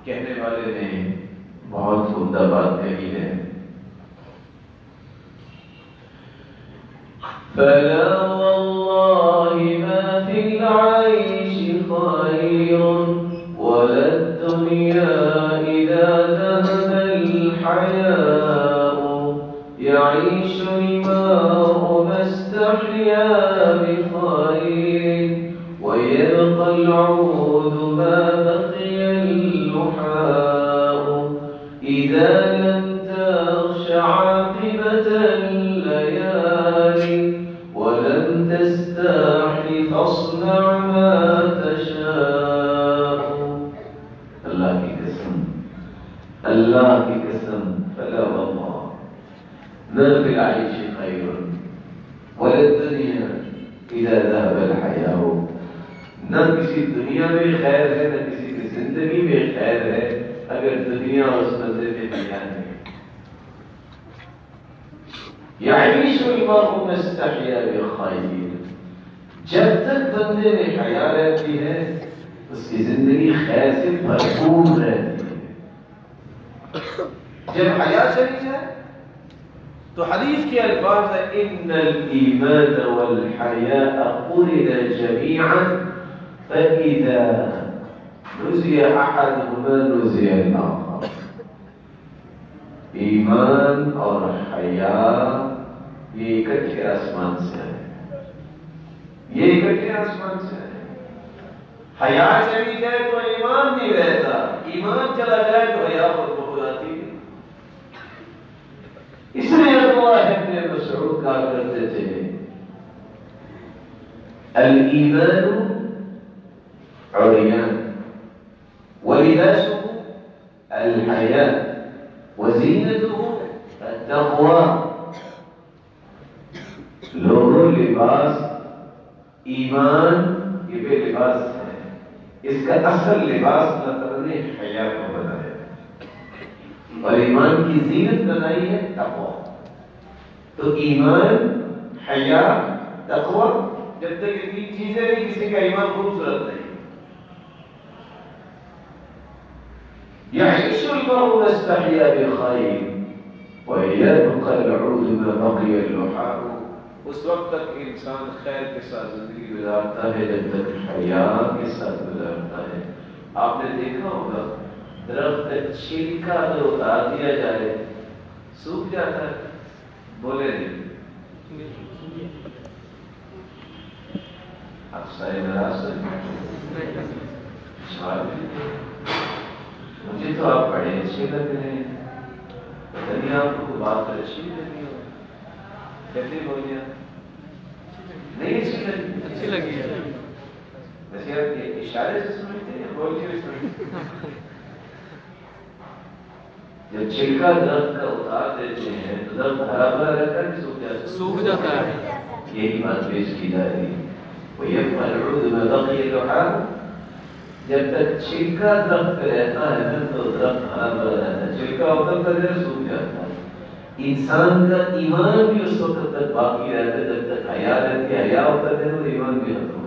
کہنے والے نے بہت عمدہ بات کہی ہے. فلا والله ما في العيش خير ولا الدنيا إذا ذهب الحياء يعيش المرء ما استحيا بخير ويبقى العود ما بقي اللحاء إذا لم تخش عاقبة الليالي ولم تستحي فاصنع ما تشاء. اللہ کی قسم، اللہ کی قسم، فلا والله ما في العيش خير ولا الدنيا إذا ذهب الحياء. نہ کسی دنیا میں خیر ہے نہ کسی کی زندگی میں خیر ہے اگر دنیا اس مزے میں حیا نہیں. يعيش المرء ما استحيا بخير. جب تک بندے میں حیا رہتی ہے اس کی زندگی خیر سے بھرپور رہتی ہے. جب حیا چلی جائے تو حدیث کے الفاظ ہے ان الایمان والحیاء قرنا جميعا فاذا نزع احدهما نزع الاخر. ایمان اور حیا یہ اکٹھے آسمان سے ہے، یہ اکٹھے آسمان سے ہے. حیا چلی جائے تو ایمان نہیں رہتا، ایمان چلا جائے تو حیا خود بخود آتی ہے. اس لیے اللہ ابن مسعود کہا کرتے تھے الایمان عریان ولباسه الحیاء وزینته التقوی. لوگوں لباس ایمان یہ بے لباس ہے، اس کا اصل لباس اللہ تعالیٰ نے حیا کو بنایا اور ایمان کی زینت بنائی ہے تقوی. تو ایمان، حیا، تقوی جب تک یہ تین چیزیں نہیں کسی کا ایمان خوبصورت نہیں. يعيش المرء ما استحيا بخير ويبقى العود ما بقي اللحاء. اس وقت تک انسان خیر کے ساتھ زندگی گزارتا ہے جب تک حیا کے ساتھ گزارتا ہے. آپ نے دیکھا ہوگا درخت چھلکا اگر اتار دیا جائے سوکھ جاتا ہے. بولے نہیں آپ سائے ناراض ہیں. مجھے تو آپ بڑے اچھے لگ رہے ہیں، پتہ نہیں آپ کو بات اچھی لگی ہو. کہتے بولیا نہیں اچھی لگی ہے. ویسے آپ اشارے سے سمجھتے ہیں بول کے بھی سمجھتے ہیں. جب چھلکا درخت کا اتار دیتے ہیں تو درخت ہرا بھرا رہتا ہے کہ سوکھ جاتا ہے. یہی بات پیش کی جا رہی ہے. وَيَبْقَى الْعُودُ مَا بَقِيَ اللُّحَاءُ. جب تک چھلکا درخت رہتا ہے تو درخت ہرا بھرا رہتا ہے. چھلکا اتر کر سوکھ جاتا ہے. انسان کا ایمان بھی اس وقت تک باقی رہتا ہے جب تک حیا رہتی ہے. حیا اتر ہے تو ایمان بھی ختم.